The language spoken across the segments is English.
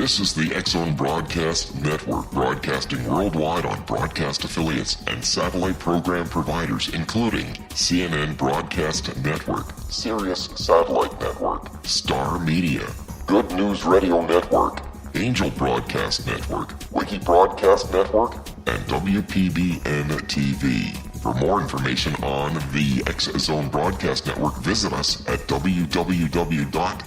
This is the X-Zone Broadcast Network, broadcasting worldwide on broadcast affiliates and satellite program providers, including CNN Broadcast Network, Sirius Satellite Network, Star Media, Good News Radio Network, Angel Broadcast Network, Wiki Broadcast Network, and WPBN TV. For more information on the X-Zone Broadcast Network, visit us at www.xzbn.net.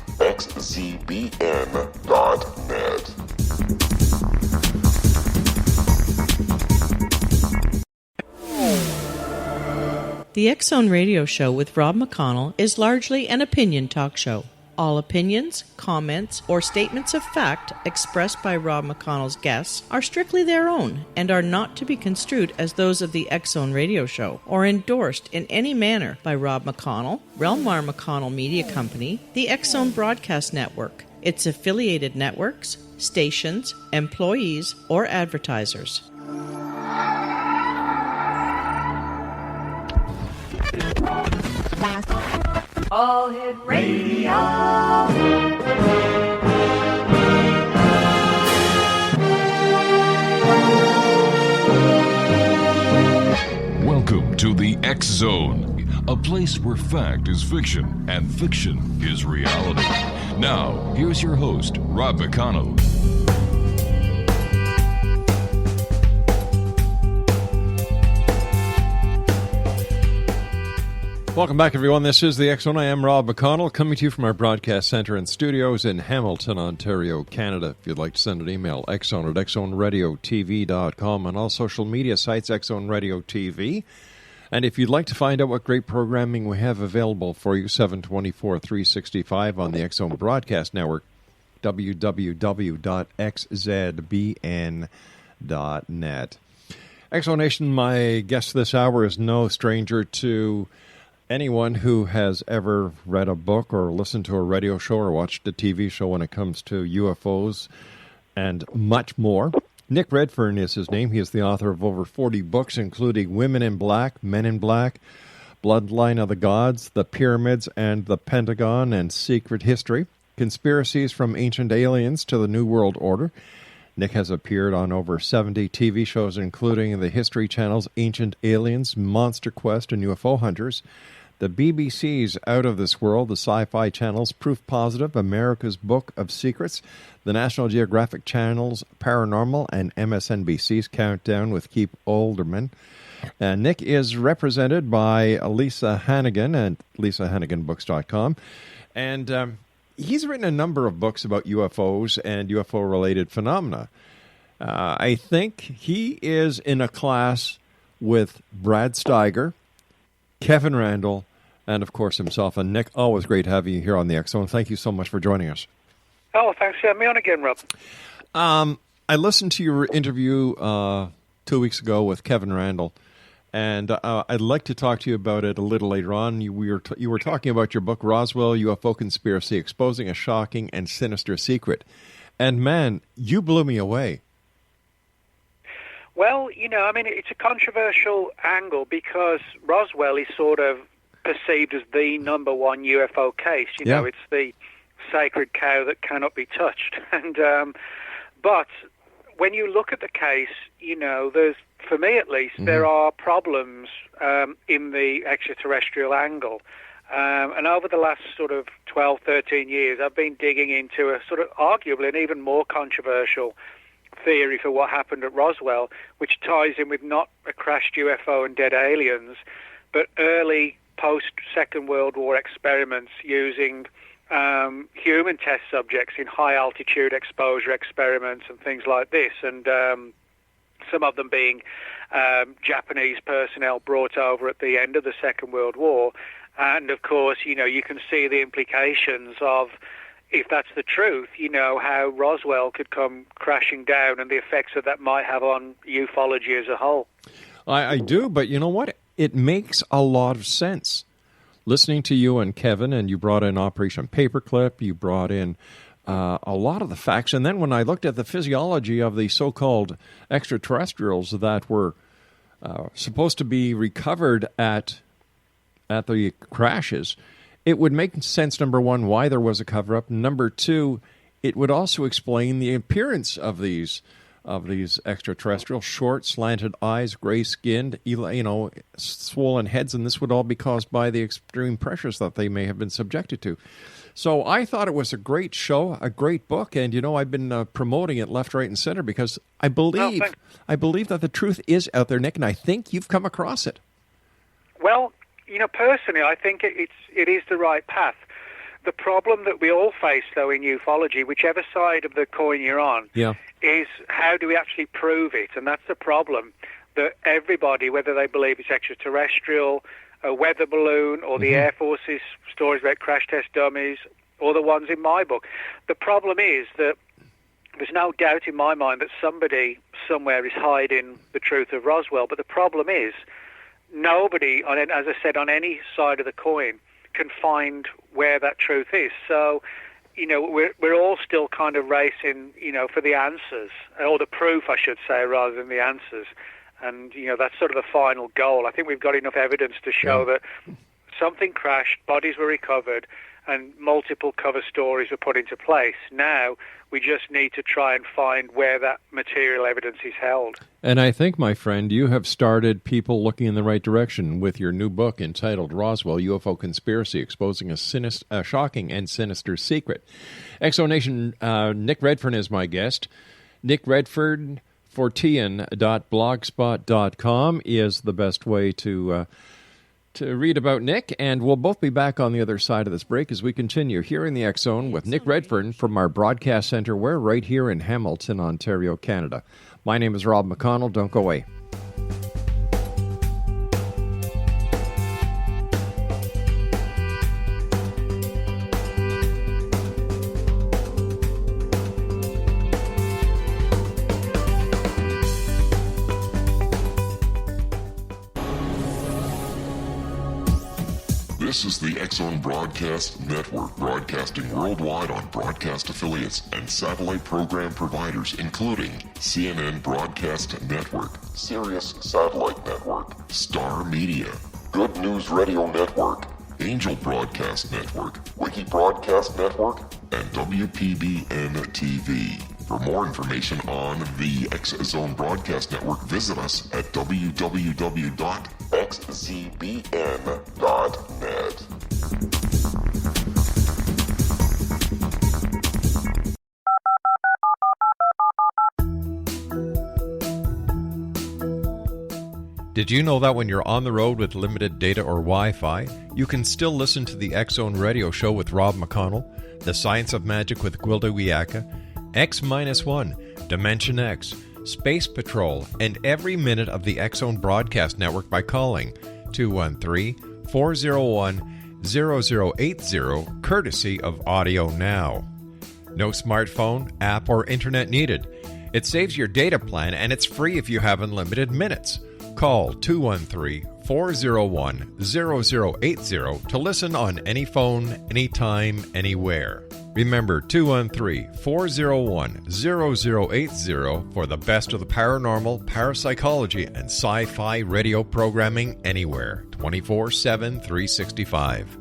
The X-Zone Radio Show with Rob McConnell is largely an opinion talk show. All opinions, comments, or statements of fact expressed by Rob McConnell's guests are strictly their own and are not to be construed as those of the X-Zone Radio Show or endorsed in any manner by Rob McConnell, Relmar McConnell Media Company, the X-Zone Broadcast Network, its affiliated networks, stations, employees, or advertisers. All Hit Radio. Welcome to the X Zone, a place where fact is fiction and fiction is reality. Now, here's your host, Rob McConnell. Welcome back, everyone. This is the X-Zone. I am Rob McConnell, coming to you from our broadcast center and studios in Hamilton, Ontario, Canada. If you'd like to send an email, xzone at xzoneradiotv.com, on all social media sites, X-Zone Radio TV. And if you'd like to find out what great programming we have available for you, 7/24/365 on the X-Zone Broadcast Network, www.xzbn.net. X-Zone Nation, my guest this hour is no stranger to anyone who has ever read a book or listened to a radio show or watched a TV show when it comes to UFOs and much more. Nick Redfern is his name. He is the author of over 40 books, including Women in Black, Men in Black, Bloodline of the Gods, The Pyramids and the Pentagon, and Secret History, Conspiracies from Ancient Aliens to the New World Order. Nick has appeared on over 70 TV shows, including the History Channel's Ancient Aliens, Monster Quest, and UFO Hunters, the BBC's Out of This World, the Sci-Fi Channel's Proof Positive, America's Book of Secrets, the National Geographic Channel's Paranormal, and MSNBC's Countdown with Keith Olbermann. Nick is represented by Lisa Hannigan at LisaHanniganBooks.com, and he's written a number of books about UFOs and UFO-related phenomena. I think he is in a class with Brad Steiger, Kevin Randall, and, of course, himself. And, Nick, always great to have you here on the X-Zone. Thank you so much for joining us. Oh, thanks for having me on again, Rob. I listened to your interview 2 weeks ago with Kevin Randall, and I'd like to talk to you about it a little later on. You were talking about your book, Roswell UFO Conspiracy, Exposing a Shocking and Sinister Secret. And, man, you blew me away. Well, it's a controversial angle because Roswell is sort of perceived as the number one UFO case. You know, it's the sacred cow that cannot be touched. And but when you look at the case, there's, for me at least, there are problems in the extraterrestrial angle. And over the last sort of 12, 13 years, I've been digging into a sort of arguably an even more controversial theory for what happened at Roswell, which ties in with not a crashed UFO and dead aliens, but early post-Second World War experiments using human test subjects in high-altitude exposure experiments and things like this, and some of them being Japanese personnel brought over at the end of the Second World War. And, of course, you can see the implications of, if that's the truth, how Roswell could come crashing down and the effects that might have on ufology as a whole. I do, but you know what? It makes a lot of sense. Listening to you and Kevin, and you brought in Operation Paperclip, you brought in a lot of the facts, and then when I looked at the physiology of the so-called extraterrestrials that were supposed to be recovered at the crashes, it would make sense, number one, why there was a cover-up. Number two, it would also explain the appearance of these extraterrestrials: short, slanted eyes, gray-skinned, swollen heads, and this would all be caused by the extreme pressures that they may have been subjected to. So I thought it was a great show, a great book, and I've been promoting it left, right, and center because I believe that the truth is out there, Nick, and I think you've come across it. Well, personally, I think it is the right path. The problem that we all face, though, in ufology, whichever side of the coin you're on, is how do we actually prove it? And that's the problem, that everybody, whether they believe it's extraterrestrial, a weather balloon, or the Air Force's stories about crash test dummies, or the ones in my book, the problem is that there's no doubt in my mind that somebody somewhere is hiding the truth of Roswell. But the problem is nobody, as I said, on any side of the coin can find where that truth is. So, we're all still kind of racing, for the answers, or the proof, I should say, rather than the answers. And, that's sort of the final goal. I think we've got enough evidence to show that something crashed, bodies were recovered, and multiple cover stories were put into place. Now, we just need to try and find where that material evidence is held. And I think, my friend, you have started people looking in the right direction with your new book entitled Roswell UFO Conspiracy, Exposing a Shocking and Sinister Secret. Exonation, Nick Redfern is my guest. Nick Redfern, fortean.blogspot.com is the best way to read about Nick, and we'll both be back on the other side of this break as we continue here in the X Zone with Nick Redfern from our broadcast center. We're right here in Hamilton, Ontario, Canada. My name is Rob McConnell. Don't go away. This is the X Zone Broadcast Network, broadcasting worldwide on broadcast affiliates and satellite program providers, including CNN Broadcast Network, Sirius Satellite Network, Star Media, Good News Radio Network, Angel Broadcast Network, Wiki Broadcast Network, and WPBN TV. For more information on the X Zone Broadcast Network, visit us at www.xzbn.net. Did you know that when you're on the road with limited data or Wi-Fi, you can still listen to the X Zone Radio Show with Rob McConnell, The Science of Magic with Gwilda Wiyaka, X-1, Dimension X, Space Patrol, and every minute of the X Zone Broadcast Network by calling 213-401-0080, courtesy of Audio Now. No smartphone, app, or internet needed. It saves your data plan, and it's free if you have unlimited minutes. Call 213-401-0080 to listen on any phone, anytime, anywhere. Remember, 213-401-0080 for the best of the paranormal, parapsychology, and sci-fi radio programming anywhere, 24/7, 365.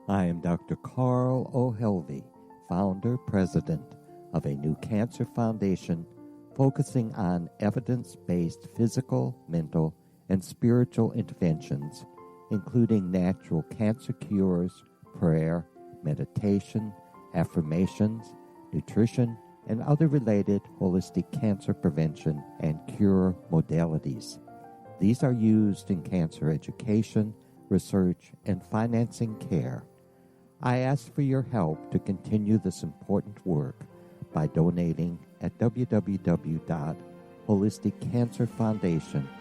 I am Dr. Carl O'Helvey, founder, president of a new cancer foundation focusing on evidence-based physical, mental, and spiritual interventions, including natural cancer cures, prayer, meditation, affirmations, nutrition, and other related holistic cancer prevention and cure modalities. These are used in cancer education, research, and financing care. I ask for your help to continue this important work by donating at www.holisticcancerfoundation.com.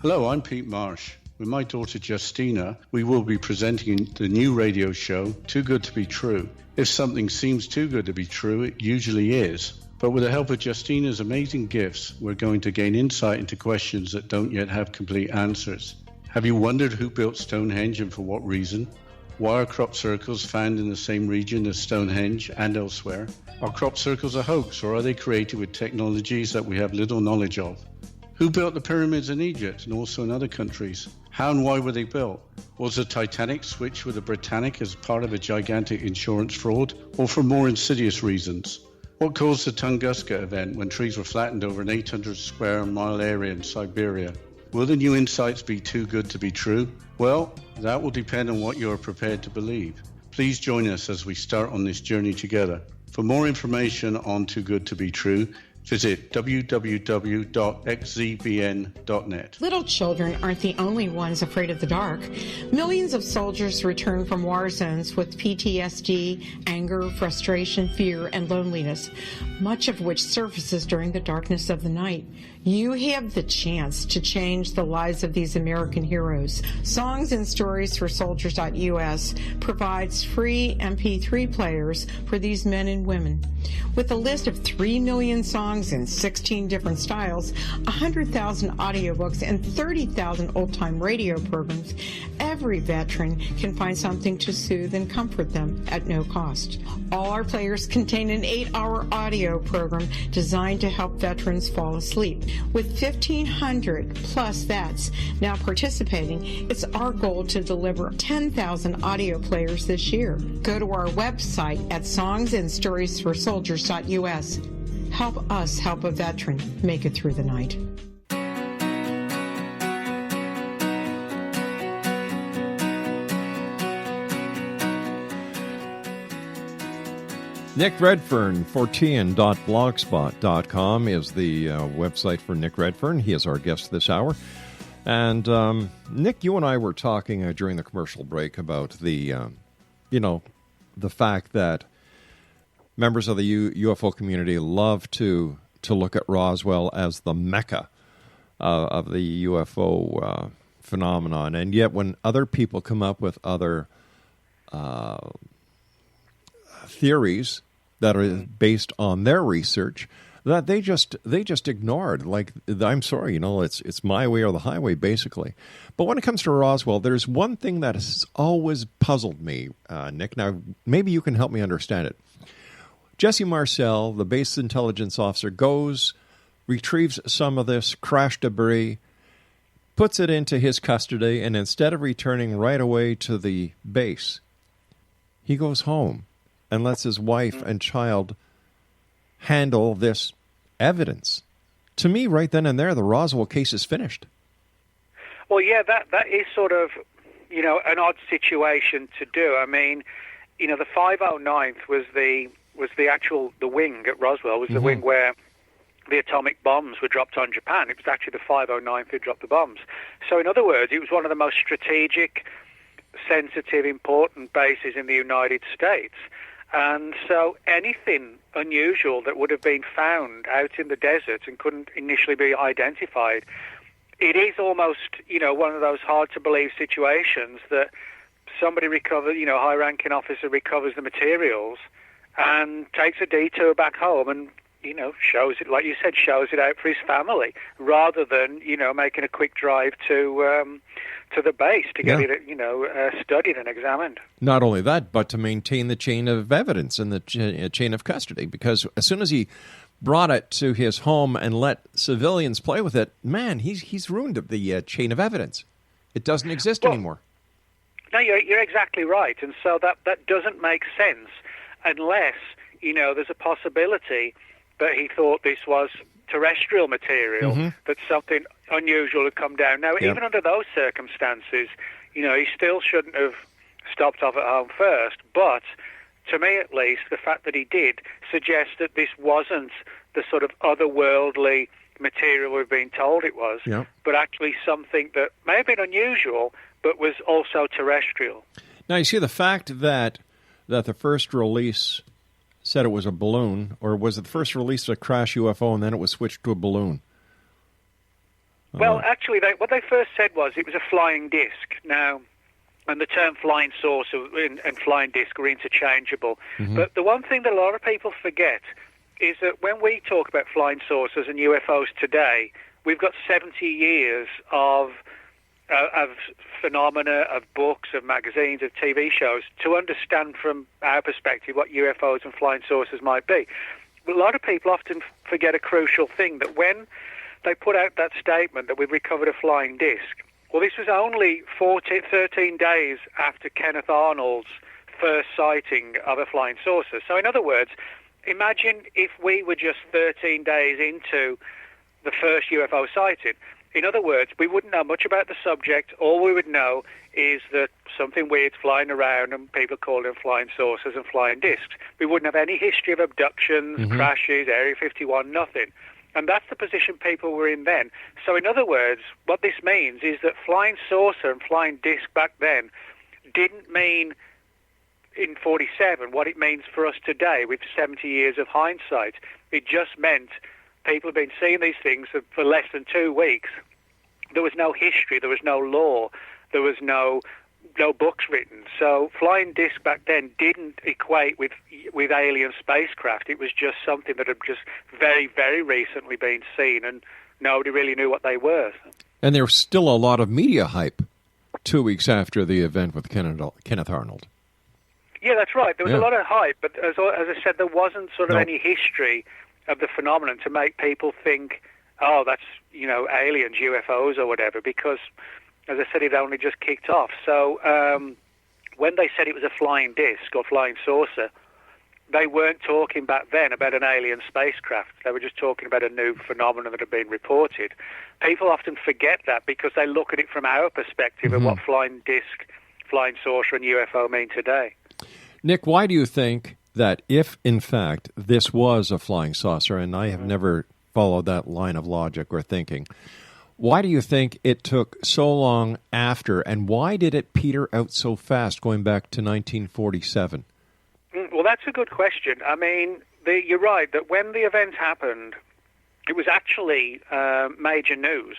Hello, I'm Pete Marsh. With my daughter Justina, we will be presenting the new radio show, Too Good to Be True. If something seems too good to be true, it usually is. But with the help of Justina's amazing gifts, we're going to gain insight into questions that don't yet have complete answers. Have you wondered who built Stonehenge and for what reason? Why are crop circles found in the same region as Stonehenge and elsewhere? Are crop circles a hoax, or are they created with technologies that we have little knowledge of? Who built the pyramids in Egypt and also in other countries? How and why were they built? Was the Titanic switched with the Britannic as part of a gigantic insurance fraud, or for more insidious reasons? What caused the Tunguska event when trees were flattened over an 800 square mile area in Siberia? Will the new insights be too good to be true? Well, that will depend on what you are prepared to believe. Please join us as we start on this journey together. For more information on Too Good to Be True, visit www.xzbn.net. Little children aren't the only ones afraid of the dark. Millions of soldiers return from war zones with PTSD, anger, frustration, fear, and loneliness, much of which surfaces during the darkness of the night. You have the chance to change the lives of these American heroes. Songs and Stories for Soldiers.us provides free MP3 players for these men and women. With a list of 3 million songs in 16 different styles, 100,000 audiobooks, and 30,000 old-time radio programs, every veteran can find something to soothe and comfort them at no cost. All our players contain an 8-hour audio program designed to help veterans fall asleep. With 1,500 plus vets now participating, it's our goal to deliver 10,000 audio players this year. Go to our website at songsandstoriesforsoldiers.us. Help us help a veteran make it through the night. Nick Redfern, Fortean.blogspot.com is the website for Nick Redfern. He is our guest this hour. And, Nick, you and I were talking during the commercial break about the fact that members of the UFO community love to look at Roswell as the mecca of the UFO phenomenon. And yet when other people come up with other theories that are based on their research, that they just ignored. Like, I'm sorry, it's my way or the highway, basically. But when it comes to Roswell, there's one thing that has always puzzled me, Nick. Now, maybe you can help me understand it. Jesse Marcel, the base intelligence officer, goes, retrieves some of this crash debris, puts it into his custody, and instead of returning right away to the base, he goes home and lets his wife and child handle this evidence. To me, right then and there, the Roswell case is finished. Well, yeah, that is sort of, an odd situation to do. I mean, the 509th was the wing at Roswell, was the wing where the atomic bombs were dropped on Japan. It was actually the 509th who dropped the bombs. So in other words, it was one of the most strategic, sensitive, important bases in the United States. And so anything unusual that would have been found out in the desert and couldn't initially be identified, it is almost, one of those hard-to-believe situations that somebody recovers, high-ranking officer recovers the materials and takes a detour back home and, shows it, like you said, shows it out for his family, rather than, making a quick drive to the base to get it, studied and examined. Not only that, but to maintain the chain of evidence and the chain of custody, because as soon as he brought it to his home and let civilians play with it, man, he's ruined the chain of evidence. It doesn't exist anymore. No, you're exactly right, and so that doesn't make sense unless, there's a possibility that he thought this was terrestrial material, that something unusual had come down. Now, even under those circumstances, he still shouldn't have stopped off at home first, but to me at least, the fact that he did suggests that this wasn't the sort of otherworldly material we've been told it was, but actually something that may have been unusual, but was also terrestrial. Now, you see, the fact that the first release said it was a balloon, or was it the first release a crash UFO and then it was switched to a balloon? Well, actually, what they first said was it was a flying disc. Now, and the term flying saucer and flying disc are interchangeable. But the one thing that a lot of people forget is that when we talk about flying saucers and UFOs today, we've got 70 years of of phenomena, of books, of magazines, of TV shows, to understand from our perspective what UFOs and flying saucers might be. But a lot of people often forget a crucial thing, that when they put out that statement that we've recovered a flying disc, well, this was only 13 days after Kenneth Arnold's first sighting of a flying saucer. So in other words, imagine if we were just 13 days into the first UFO sighting. In other words, we wouldn't know much about the subject. All we would know is that something weird's flying around and people call them flying saucers and flying discs. We wouldn't have any history of abductions, crashes, Area 51, nothing. And that's the position people were in then. So in other words, what this means is that flying saucer and flying disc back then didn't mean in 47 what it means for us today with 70 years of hindsight. It just meant people have been seeing these things for less than 2 weeks. There was no history, there was no law, there was no books written. So flying disc back then didn't equate with alien spacecraft. It was just something that had just very, very recently been seen, and nobody really knew what they were. And there was still a lot of media hype 2 weeks after the event with Kenneth Arnold. Yeah, that's right. There was a lot of hype, but as I said, there wasn't sort of any history of the phenomenon to make people think, oh, that's, aliens, UFOs or whatever, because, as I said, it only just kicked off. So when they said it was a flying disc or flying saucer, they weren't talking back then about an alien spacecraft. They were just talking about a new phenomenon that had been reported. People often forget that because they look at it from our perspective of what flying disc, flying saucer and UFO mean today. Nick, why do you think that if, in fact, this was a flying saucer, and I have never followed that line of logic or thinking, why do you think it took so long after, and why did it peter out so fast going back to 1947? Well, that's a good question. I mean, you're right, that when the event happened, it was actually major news.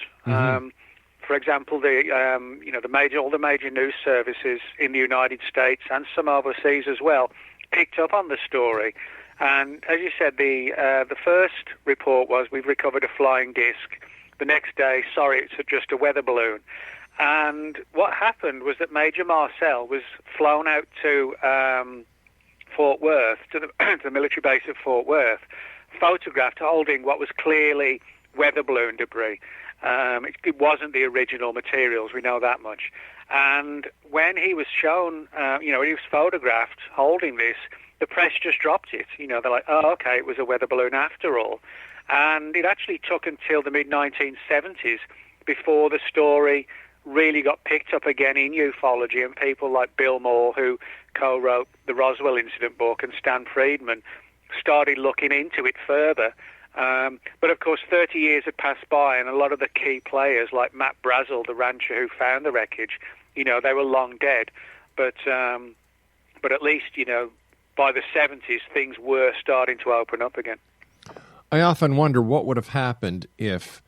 For example, all the major news services in the United States and some overseas as well picked up on the story. And as you said, the first report was, we've recovered a flying disc. The next day, sorry, it's just a weather balloon. And what happened was that Major Marcel was flown out to Fort Worth, to the military base at Fort Worth, photographed holding what was clearly weather balloon debris. It wasn't the original materials, we know that much. And when he was shown, when he was photographed holding this, the press just dropped it. They're like, oh, okay, it was a weather balloon after all. And it actually took until the mid-1970s before the story really got picked up again in ufology, and people like Bill Moore, who co-wrote the Roswell Incident book, and Stan Friedman started looking into it further. But of course, 30 years had passed by, and a lot of the key players, like Matt Brazel, the rancher who found the wreckage, they were long dead. But at least, by the 70s, things were starting to open up again. I often wonder what would have happened if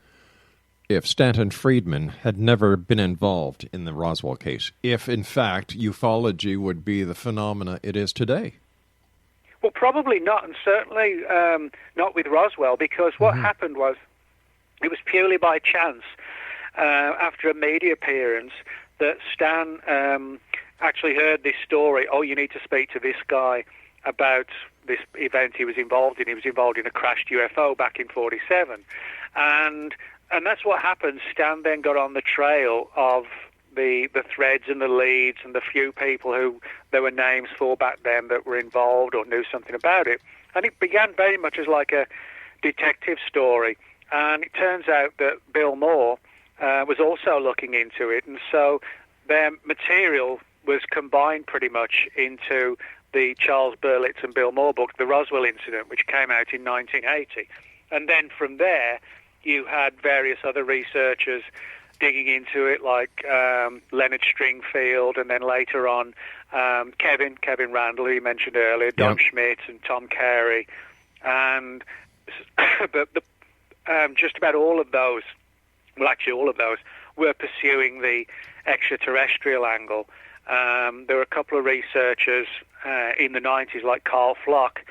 Stanton Friedman had never been involved in the Roswell case, if, in fact, ufology would be the phenomena it is today. Well, probably not, and certainly not with Roswell, because what happened was, it was purely by chance, after a media appearance, that Stan actually heard this story, oh, you need to speak to this guy about this event he was involved in. He was involved in a crashed UFO back in 47. And that's what happened. Stan then got on the trail of the threads and the leads and the few people who there were names for back then that were involved or knew something about it. And it began very much as like a detective story. And it turns out that Bill Moore was also looking into it. And so their material was combined pretty much into the Charles Berlitz and Bill Moore book, The Roswell Incident, which came out in 1980. And then from there, you had various other researchers digging into it, like Leonard Stringfield, and then later on Kevin Randall, who you mentioned earlier, Don Schmidt and Tom Carey. And just about all of those, well, actually all of those, were pursuing the extraterrestrial angle. There were a couple of researchers in the 90s, like Carl Flock,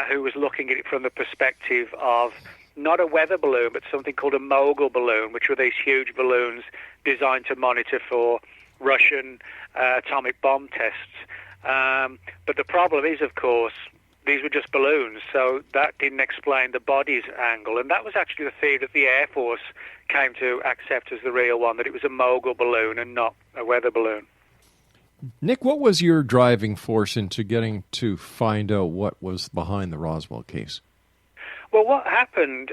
who was looking at it from the perspective of not a weather balloon, but something called a mogul balloon, which were these huge balloons designed to monitor for Russian atomic bomb tests. But the problem is, of course, these were just balloons, so that didn't explain the body's angle. And that was actually the theory that the Air Force came to accept as the real one, that it was a mogul balloon and not a weather balloon. Nick, what was your driving force into getting to find out what was behind the Roswell case? Well, what happened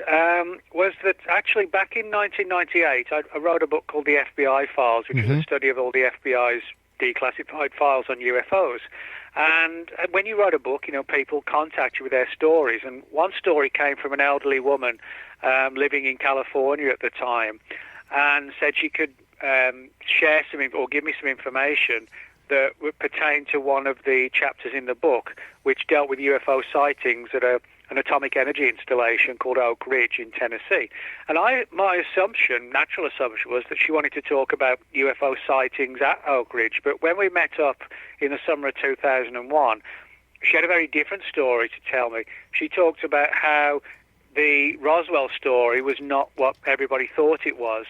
was that actually back in 1998, I wrote a book called The FBI Files, which was a study of all the FBI's declassified files on UFOs. And when you write a book, people contact you with their stories. And one story came from an elderly woman living in California at the time, and said she could share some or give me some information that would pertain to one of the chapters in the book, which dealt with UFO sightings at an atomic energy installation called Oak Ridge in Tennessee. And my natural assumption, was that she wanted to talk about UFO sightings at Oak Ridge. But when we met up in the summer of 2001, she had a very different story to tell me. She talked about how the Roswell story was not what everybody thought it was,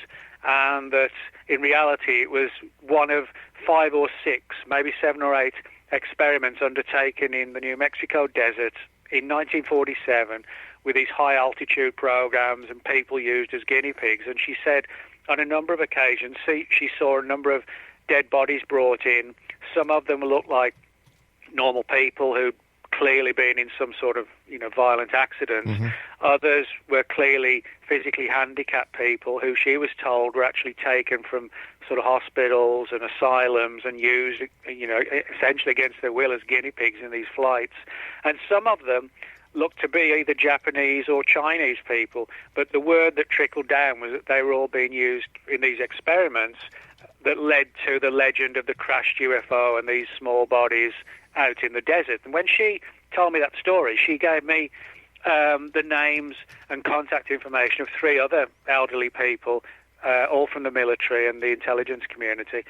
and that in reality it was one of 5 or 6, maybe 7 or 8 experiments undertaken in the New Mexico desert in 1947 with these high-altitude programs and people used as guinea pigs. And she said on a number of occasions she saw a number of dead bodies brought in. Some of them looked like normal people who'd clearly been in some sort of violent accident. Others were clearly physically handicapped people who she was told were actually taken from sort of hospitals and asylums and used essentially against their will as guinea pigs in these flights. And some of them looked to be either Japanese or Chinese people, but the word that trickled down was that they were all being used in these experiments that led to the legend of the crashed UFO and these small bodies out in the desert. And when she told me that story, she gave me the names and contact information of 3 other elderly people, all from the military and the intelligence community.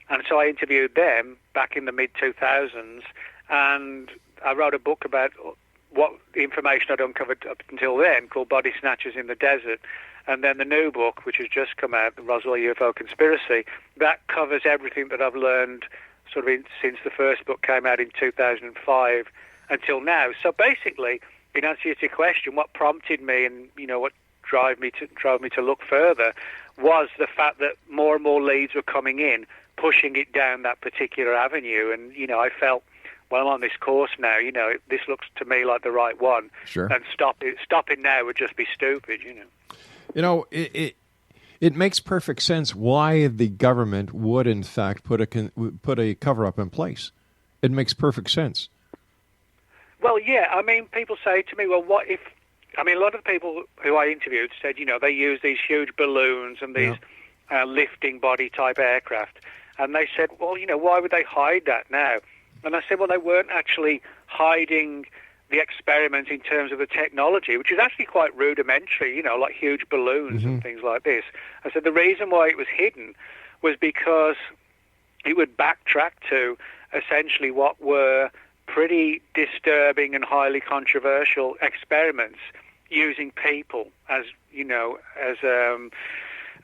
And so I interviewed them back in the mid-2000s, and I wrote a book about what the information I'd uncovered up until then, called Body Snatchers in the Desert. And then the new book, which has just come out, the Roswell UFO Conspiracy, that covers everything that I've learned sort of since the first book came out in 2005 until now. So basically, in answer to your question, what prompted me and what drove me to look further was the fact that more and more leads were coming in, pushing it down that particular avenue. And I felt, well, I'm on this course now. This looks to me like the right one. Sure. And stopping now would just be stupid. It makes perfect sense why the government would, in fact, put a cover-up in place. It makes perfect sense. Well, yeah. I mean, people say to me, well, what if... I mean, a lot of the people who I interviewed said, they use these huge balloons and these lifting body-type aircraft. And they said, well, why would they hide that now? And I said, well, they weren't actually hiding the experiment in terms of the technology, which is actually quite rudimentary, like huge balloons and things like this. I said the reason why it was hidden was because it would backtrack to essentially what were pretty disturbing and highly controversial experiments using people as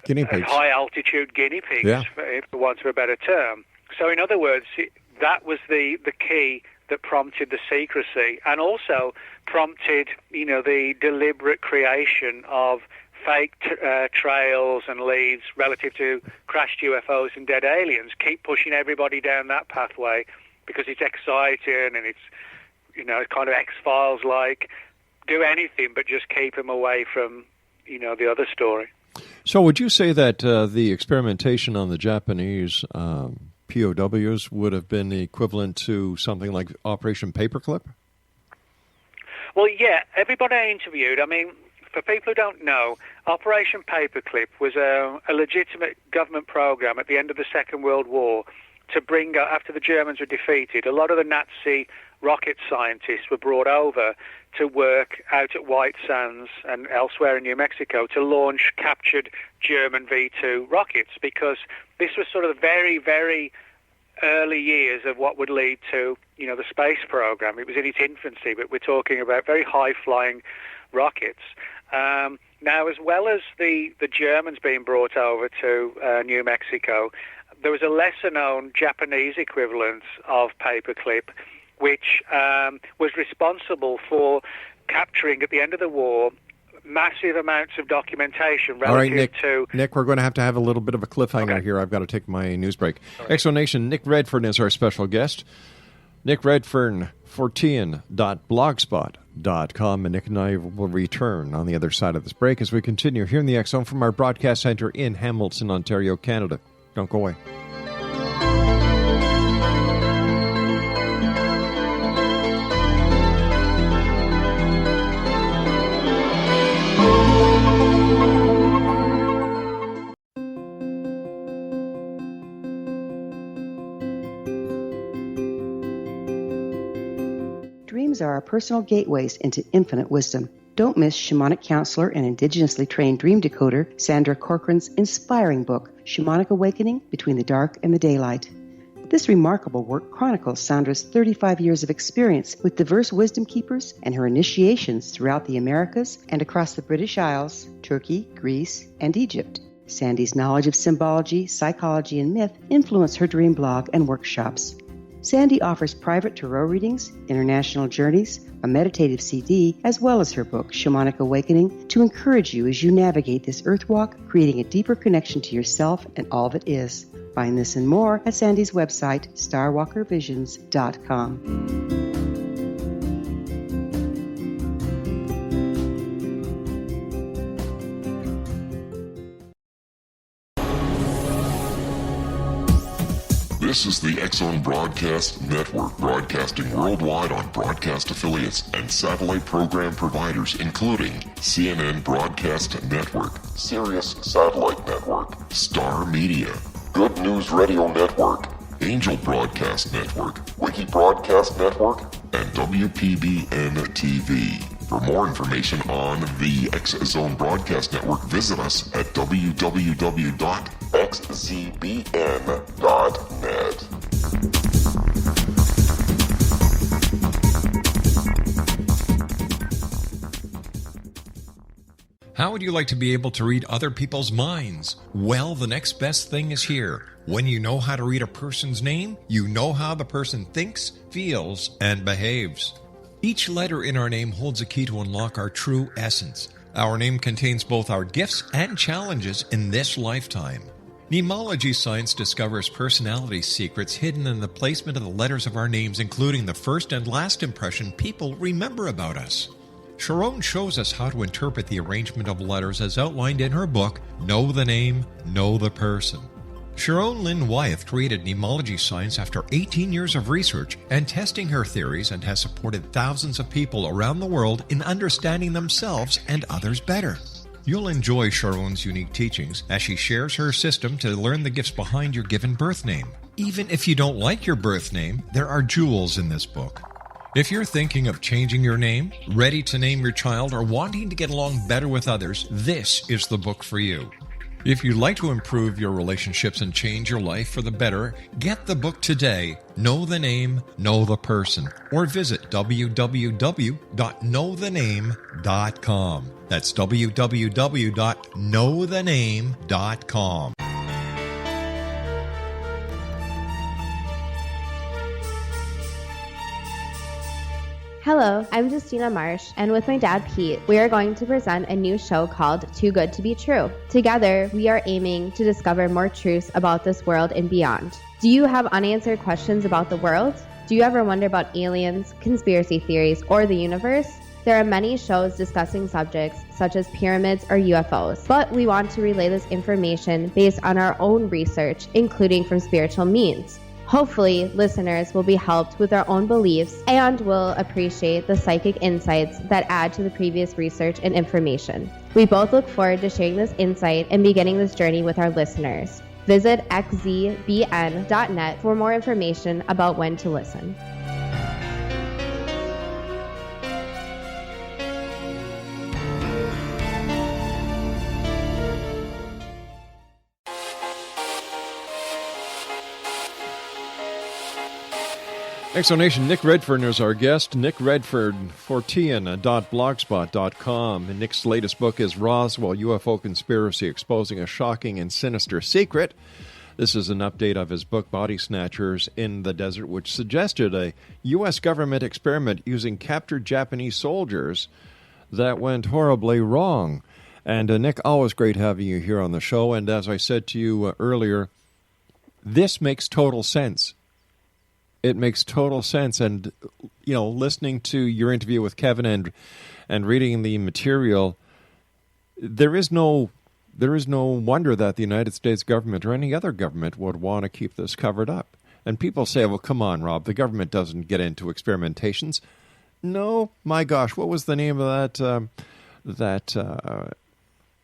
guinea pigs, high-altitude guinea pigs, for want of a better term. So in other words, that was the key that prompted the secrecy, and also prompted, the deliberate creation of fake trails and leads relative to crashed UFOs and dead aliens. Keep pushing everybody down that pathway because it's exciting and it's, kind of X-Files-like. Do anything but just keep them away from, the other story. So would you say that the experimentation on the Japanese POWs would have been the equivalent to something like Operation Paperclip? Well, yeah. Everybody I interviewed, I mean, for people who don't know, Operation Paperclip was a legitimate government program at the end of the Second World War to bring, after the Germans were defeated, a lot of the Nazi rocket scientists were brought over to work out at White Sands and elsewhere in New Mexico to launch captured German V-2 rockets, because this was sort of the very, very early years of what would lead to, the space program. It was in its infancy, but we're talking about very high-flying rockets. Now, as well as the Germans being brought over to New Mexico, there was a lesser-known Japanese equivalent of paperclip, which was responsible for capturing, at the end of the war, massive amounts of documentation relative All right, to... Nick, we're going to have a little bit of a cliffhanger here. I've got to take my news break. Exonation, Nick Redfern is our special guest. Nick Redfern, fortean.blogspot.com, and Nick and I will return on the other side of this break as we continue here in the X Zone from our broadcast center in Hamilton, Ontario, Canada. Don't go away. Dreams are our personal gateways into infinite wisdom. Don't miss shamanic counselor and indigenously trained dream decoder Sandra Corcoran's inspiring book, Shamanic Awakening Between the Dark and the Daylight. This remarkable work chronicles Sandra's 35 years of experience with diverse wisdom keepers and her initiations throughout the Americas and across the British Isles, Turkey, Greece, and Egypt. Sandy's knowledge of symbology, psychology, and myth influence her dream blog and workshops. Sandy offers private tarot readings, international journeys, a meditative CD, as well as her book, Shamanic Awakening, to encourage you as you navigate this earth walk, creating a deeper connection to yourself and all that is. Find this and more at Sandy's website, starwalkervisions.com. This is the X Zone Broadcast Network, broadcasting worldwide on broadcast affiliates and satellite program providers, including CNN Broadcast Network, Sirius Satellite Network, Star Media, Good News Radio Network, Angel Broadcast Network, Wiki Broadcast Network, and WPBN TV. For more information on the X Zone Broadcast Network, visit us at www.xzbn.net. How would you like to be able to read other people's minds? Well, the next best thing is here. When you know how to read a person's name, you know how the person thinks, feels, and behaves. Each letter in our name holds a key to unlock our true essence. Our name contains both our gifts and challenges in this lifetime. Mnemology science discovers personality secrets hidden in the placement of the letters of our names, including the first and last impression people remember about us. Sharon shows us how to interpret the arrangement of letters as outlined in her book, Know the Name, Know the Person. Sharon Lynn Wyeth created mnemology science after 18 years of research and testing her theories, and has supported thousands of people around the world in understanding themselves and others better. You'll enjoy Sharon's unique teachings as she shares her system to learn the gifts behind your given birth name. Even if you don't like your birth name, there are jewels in this book. If you're thinking of changing your name, ready to name your child, or wanting to get along better with others, this is the book for you. If you'd like to improve your relationships and change your life for the better, get the book today, Know the Name, Know the Person, or visit www.knowthename.com. That's www.knowthename.com. Hello, I'm Justina Marsh, and with my dad Pete, we are going to present a new show called Too Good to Be True. Together, we are aiming to discover more truths about this world and beyond. Do you have unanswered questions about the world? Do you ever wonder about aliens, conspiracy theories, or the universe? There are many shows discussing subjects such as pyramids or UFOs, but we want to relay this information based on our own research, including from spiritual means. Hopefully, listeners will be helped with their own beliefs and will appreciate the psychic insights that add to the previous research and information. We both look forward to sharing this insight and beginning this journey with our listeners. Visit xzbn.net for more information about when to listen. Exonation, Nick Redfern is our guest. Nick Redfern, Fortean.blogspot.com. And Nick's latest book is Roswell UFO Conspiracy, Exposing a Shocking and Sinister Secret. This is an update of his book, Body Snatchers in the Desert, which suggested a U.S. government experiment using captured Japanese soldiers that went horribly wrong. And Nick, always great having you here on the show. And as I said to you earlier, this makes total sense. It makes total sense. And, you know, listening to your interview with Kevin and reading the material, there is no wonder that the United States government or any other government would want to keep this covered up. And people say, well, come on, Rob, the government doesn't get into experimentations. No, my gosh, what was the name of that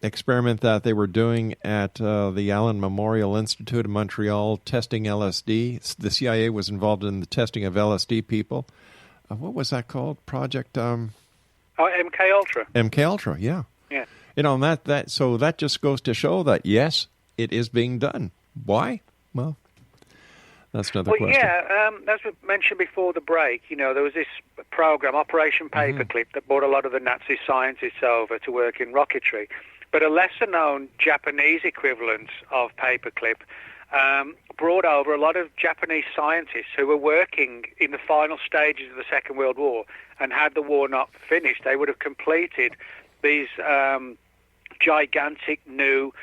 experiment that they were doing at the Allen Memorial Institute in Montreal, testing LSD? The CIA was involved in the testing of LSD people. What was that called? Project? MK Ultra. MK Ultra, yeah. Yeah. You know, so that just goes to show that, yes, it is being done. Why? Well, that's another question. Yeah, as we mentioned before the break, you know, there was this program, Operation Paperclip, that brought a lot of the Nazi scientists over to work in rocketry. But a lesser-known Japanese equivalent of Paperclip brought over a lot of Japanese scientists who were working in the final stages of the Second World War, and had the war not finished, they would have completed these gigantic new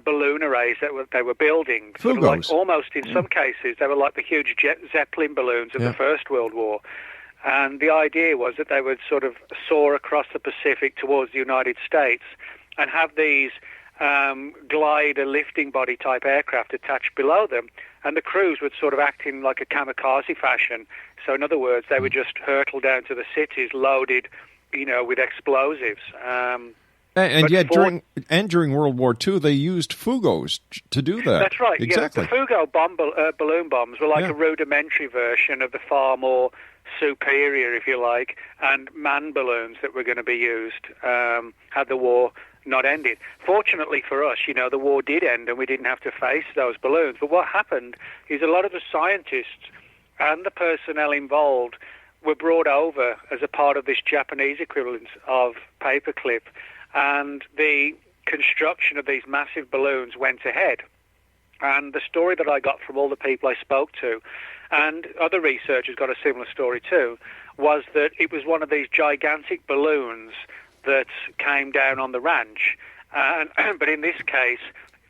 balloon arrays that they were building. Sort of like, almost, in some cases, they were like the huge Zeppelin balloons of the First World War. And the idea was that they would sort of soar across the Pacific towards the United States and have these glider lifting body type aircraft attached below them, and the crews would sort of act in like a kamikaze fashion. So in other words, they would just hurtle down to the cities loaded, you know, with explosives. And yet during World War II, they used Fugos to do that. That's right. Exactly. Yeah, the Fugo balloon bombs were like a rudimentary version of the far more superior, if you like, and manned balloons that were going to be used had the war not ended. Fortunately for us, you know, the war did end and we didn't have to face those balloons. But what happened is a lot of the scientists and the personnel involved were brought over as a part of this Japanese equivalent of Paperclip, and the construction of these massive balloons went ahead. And the story that I got from all the people I spoke to, and other researchers got a similar story too, was that it was one of these gigantic balloons that came down on the ranch. But in this case,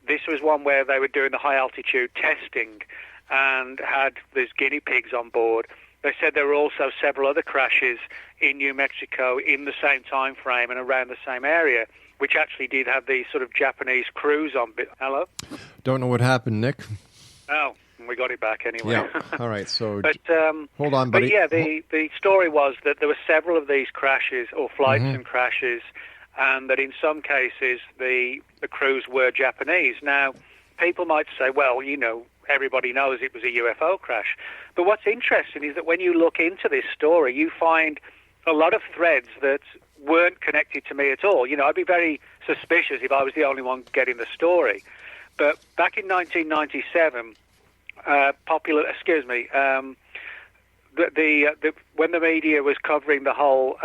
this was one where they were doing the high-altitude testing and had these guinea pigs on board. They said there were also several other crashes in New Mexico in the same time frame and around the same area, which actually did have these sort of Japanese crews on. Hello? Don't know what happened, Nick. Oh, we got it back anyway. Yeah. All right. So, but hold on, buddy. But yeah, the story was that there were several of these crashes or flights and crashes, and that in some cases the crews were Japanese. Now, people might say, well, you know, everybody knows it was a UFO crash. But what's interesting is that when you look into this story, you find a lot of threads that weren't connected to me at all. You know, I'd be very suspicious if I was the only one getting the story. But back in 1997, when the media was covering the whole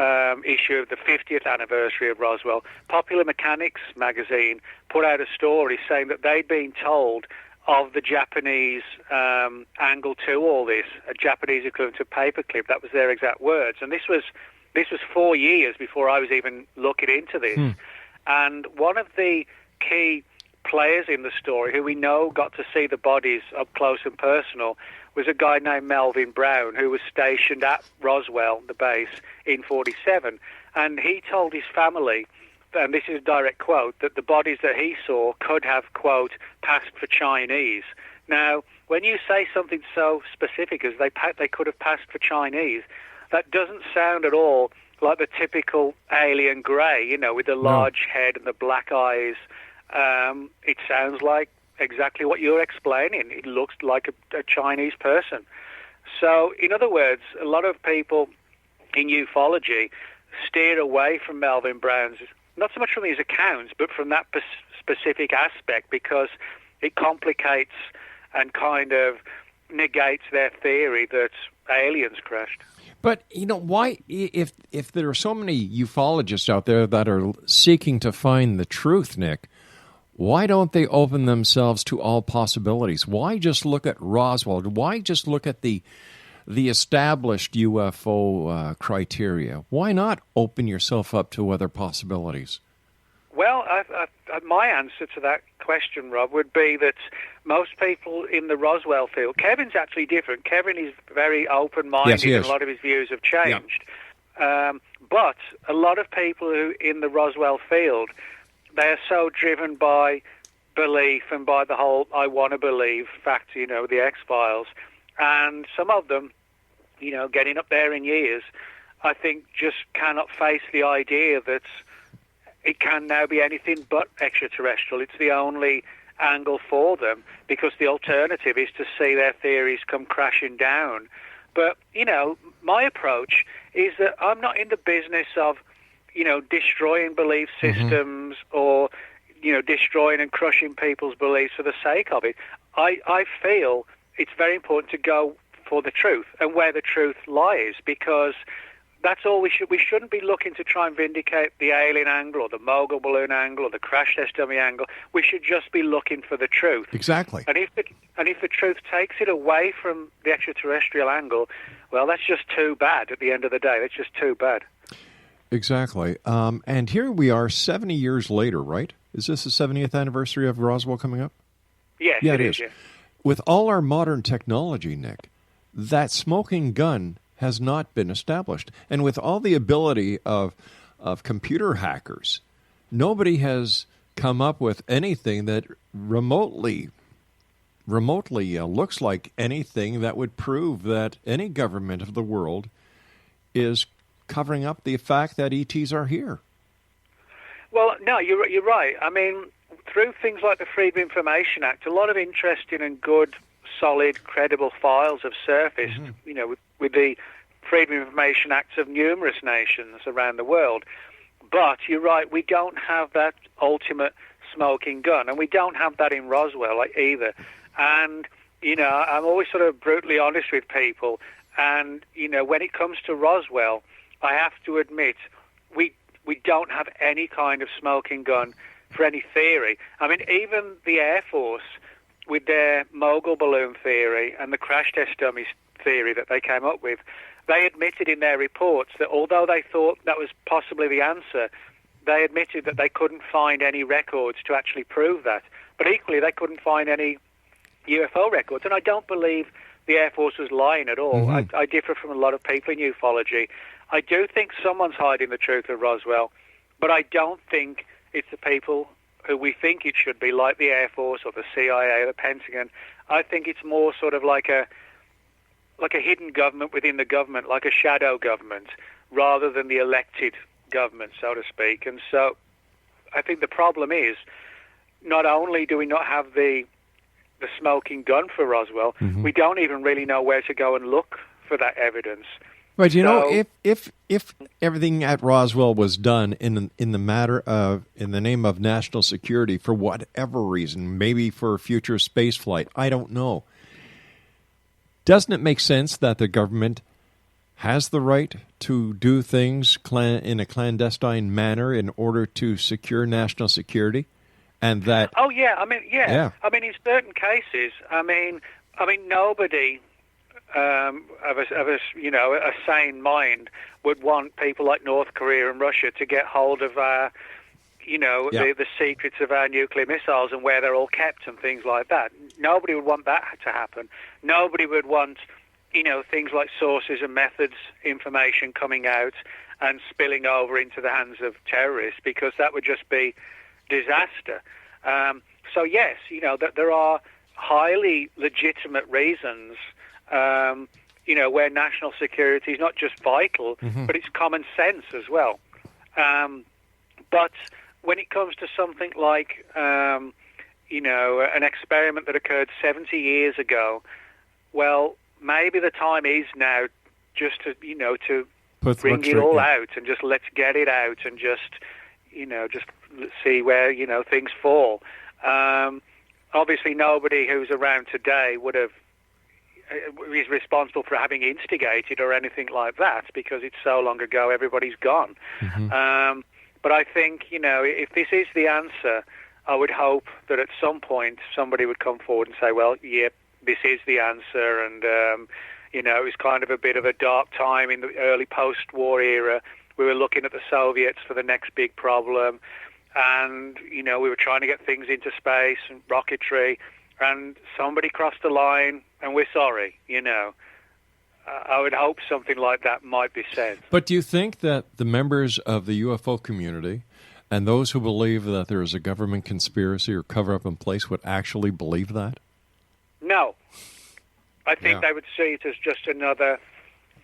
issue of the 50th anniversary of Roswell, Popular Mechanics magazine put out a story saying that they'd been told of the Japanese angle to all this, a Japanese equivalent of Paperclip. That was their exact words. And this was 4 years before I was even looking into this. And one of the key players in the story, who we know got to see the bodies up close and personal, was a guy named Melvin Brown, who was stationed at Roswell, the base, in 47. And he told his family, and this is a direct quote, that the bodies that he saw could have, quote, passed for Chinese. Now, when you say something so specific as they could have passed for Chinese, that doesn't sound at all like the typical alien grey, you know, with the large head and the black eyes. It sounds like exactly what you're explaining. It looks like a Chinese person. So, in other words, a lot of people in ufology steer away from Melvin Brown's, not so much from his accounts, but from that specific aspect, because it complicates and kind of negates their theory that aliens crashed. But, why, if there are so many ufologists out there that are seeking to find the truth, Nick, why don't they open themselves to all possibilities? Why just look at Roswell? Why just look at the established UFO criteria? Why not open yourself up to other possibilities? Well, my answer to that question, Rob, would be that most people in the Roswell field, Kevin's actually different. Kevin is very open-minded, yes, and a lot of his views have changed. Yeah. But a lot of people who in the Roswell field, they are so driven by belief and by the whole I want to believe fact, the X-Files. And some of them, getting up there in years, I think just cannot face the idea that it can now be anything but extraterrestrial. It's the only angle for them, because the alternative is to see their theories come crashing down. But, my approach is that I'm not in the business of, destroying belief systems or, destroying and crushing people's beliefs for the sake of it. I feel it's very important to go for the truth and where the truth lies, because that's all we shouldn't be looking to try and vindicate the alien angle or the mogul balloon angle or the crash test dummy angle. We should just be looking for the truth. Exactly. And if the truth takes it away from the extraterrestrial angle, well, that's just too bad at the end of the day. That's just too bad. Exactly. And here we are 70 years later, right? Is this the 70th anniversary of Roswell coming up? Yes, yeah, it is. Yeah. With all our modern technology, Nick, that smoking gun has not been established. And with all the ability of computer hackers, nobody has come up with anything that remotely looks like anything that would prove that any government of the world is covering up the fact that ETs are here. Well, no, you're right. I mean, through things like the Freedom of Information Act, a lot of interesting and good, solid, credible files have surfaced, with the Freedom of Information Acts of numerous nations around the world. But you're right, we don't have that ultimate smoking gun, and we don't have that in Roswell either. And, I'm always sort of brutally honest with people. And, when it comes to Roswell, I have to admit, we don't have any kind of smoking gun for any theory. I mean, even the Air Force, with their mogul balloon theory and the crash test dummies theory that they came up with, they admitted in their reports that although they thought that was possibly the answer, they admitted that they couldn't find any records to actually prove that. But equally, they couldn't find any UFO records. And I don't believe the Air Force was lying at all. I differ from a lot of people in ufology. I do think someone's hiding the truth of Roswell, but I don't think it's the people who we think it should be, like the Air Force or the CIA or the Pentagon. I think it's more sort of like a hidden government within the government, like a shadow government, rather than the elected government, so to speak. And so I think the problem is, not only do we not have the smoking gun for Roswell, we don't even really know where to go and look for that evidence. But if everything at Roswell was done in the name of national security for whatever reason, maybe for future space flight, I don't know. Doesn't it make sense that the government has the right to do things in a clandestine manner in order to secure national security? And that I mean, in certain cases, I mean nobody of a sane mind would want people like North Korea and Russia to get hold of the secrets of our nuclear missiles and where they're all kept and things like that. Nobody would want that to happen. Nobody would want, things like sources and methods information coming out and spilling over into the hands of terrorists, because that would just be disaster. So yes, that there are highly legitimate reasons, where national security is not just vital, but it's common sense as well. But when it comes to something like, an experiment that occurred 70 years ago, well, maybe the time is now just to bring it all out and just let's get it out and just see where, things fall. Obviously, nobody who's around today would have is responsible for having instigated or anything like that, because it's so long ago, everybody's gone. But I think, if this is the answer, I would hope that at some point somebody would come forward and say, well, yeah, this is the answer, and, it was kind of a bit of a dark time in the early post-war era. We were looking at the Soviets for the next big problem, and, we were trying to get things into space and rocketry, and somebody crossed the line, and we're sorry, I would hope something like that might be said. But do you think that the members of the UFO community and those who believe that there is a government conspiracy or cover-up in place would actually believe that? No. I think they would see it as just another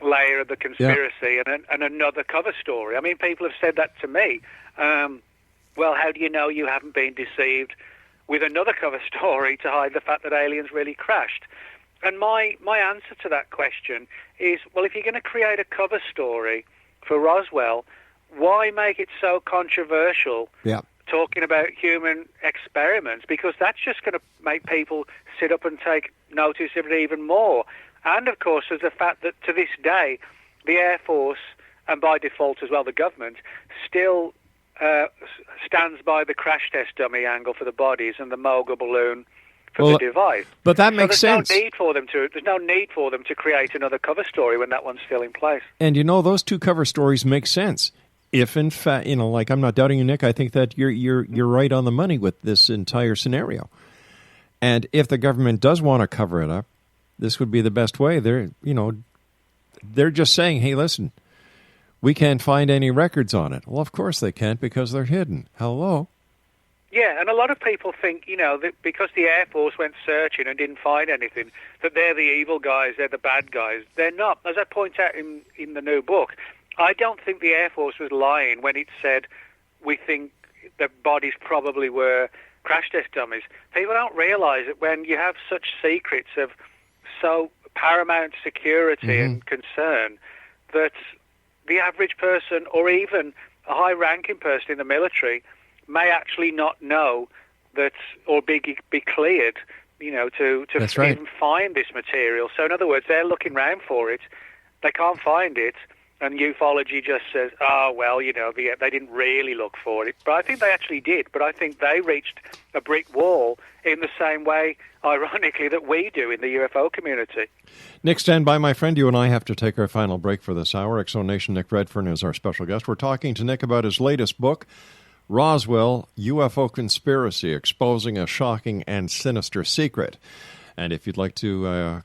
layer of the conspiracy and another cover story. I mean, people have said that to me. Well, how do you know you haven't been deceived with another cover story to hide the fact that aliens really crashed? And my answer to that question is, well, if you're going to create a cover story for Roswell, why make it so controversial talking about human experiments? Because that's just going to make people sit up and take notice of it even more. And, of course, there's the fact that to this day, the Air Force, and by default as well the government, still stands by the crash test dummy angle for the bodies and the Mogul balloon for the device. But that makes sense. There's no need for them to create another cover story when that one's still in place. And those two cover stories make sense. If in fact, I'm not doubting you, Nick. I think that you're right on the money with this entire scenario. And if the government does want to cover it up, this would be the best way. They're just saying, hey, listen, we can't find any records on it. Well, of course they can't, because they're hidden. Hello? Yeah, and a lot of people think, that because the Air Force went searching and didn't find anything, that they're the evil guys, they're the bad guys. They're not. As I point out in the new book, I don't think the Air Force was lying when it said we think the bodies probably were crash test dummies. People don't realize that when you have such secrets of so paramount security and concern, that the average person, or even a high-ranking person in the military, may actually not know that, or be cleared, to even find this material. So in other words, they're looking around for it, they can't find it, and ufology just says, oh, well, they didn't really look for it. But I think they actually did. But I think they reached a brick wall in the same way, ironically, that we do in the UFO community. Nick, stand by, my friend. You and I have to take our final break for this hour. X-Zone Nation Nick Redfern is our special guest. We're talking to Nick about his latest book, Roswell UFO Conspiracy, Exposing a Shocking and Sinister Secret. And if you'd like to,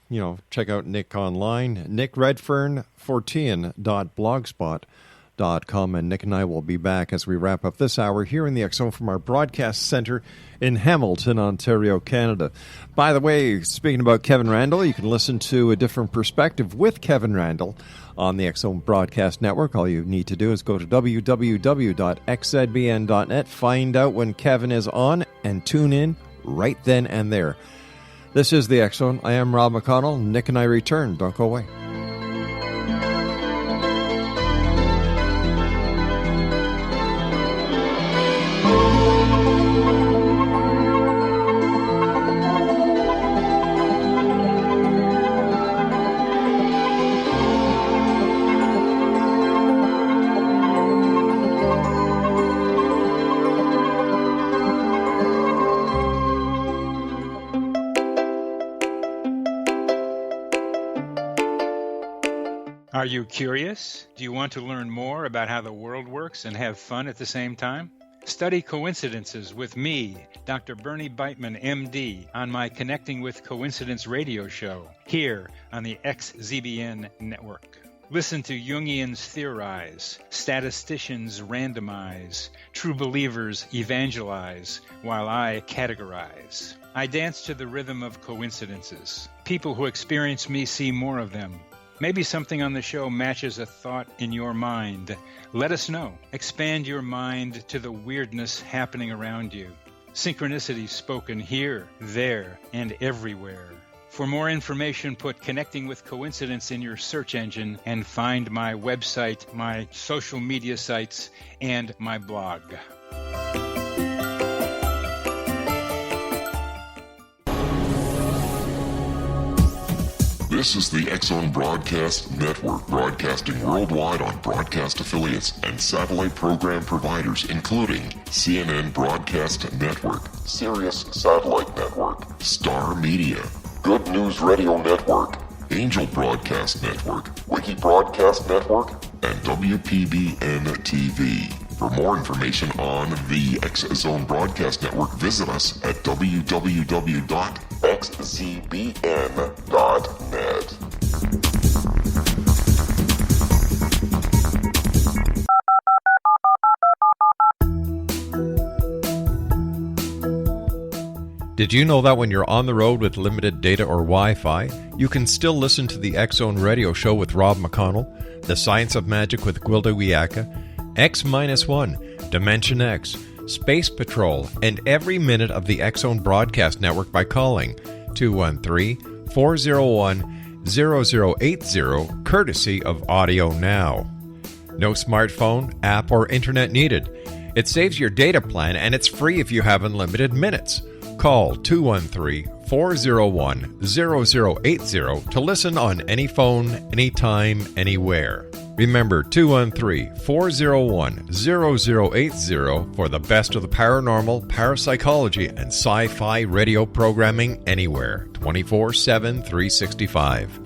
check out Nick online, nickredfern14.blogspot.com. And Nick and I will be back as we wrap up this hour here in the X-Zone from our broadcast center in Hamilton, Ontario, Canada. By the way, speaking about Kevin Randle, you can listen to A Different Perspective with Kevin Randle on the X-Zone Broadcast Network. All you need to do is go to www.xzbn.net, find out when Kevin is on, and tune in right then and there. This is the X-Zone. I am Rob McConnell. Nick and I return. Don't go away. Are you curious? Do you want to learn more about how the world works and have fun at the same time? Study coincidences with me, Dr. Bernie Beitman, MD, on my Connecting with Coincidence radio show here on the XZBN network. Listen to Jungians theorize, statisticians randomize, true believers evangelize, while I categorize. I dance to the rhythm of coincidences. People who experience me see more of them. Maybe something on the show matches a thought in your mind. Let us know. Expand your mind to the weirdness happening around you. Synchronicity spoken here, there, and everywhere. For more information, put Connecting with Coincidence in your search engine and find my website, my social media sites, and my blog. This is the X-Zone Broadcast Network, broadcasting worldwide on broadcast affiliates and satellite program providers, including CNN Broadcast Network, Sirius Satellite Network, Star Media, Good News Radio Network, Angel Broadcast Network, Wiki Broadcast Network, and WPBN TV. For more information on the X-Zone Broadcast Network, visit us at www.xzbn.net. Did you know that when you're on the road with limited data or Wi-Fi, you can still listen to the X-Zone Radio Show with Rob McConnell, The Science of Magic with Gwilda Wiyaka, X-1, Dimension X, Space Patrol, and every minute of the X-Zone Broadcast Network by calling 213-401-0080, courtesy of Audio Now. No smartphone, app, or internet needed. It saves your data plan, and it's free if you have unlimited minutes. Call 213-401-0080 to listen on any phone, anytime, anywhere. Remember, 213-401-0080 for the best of the paranormal, parapsychology, and sci-fi radio programming anywhere, 24/7, 365.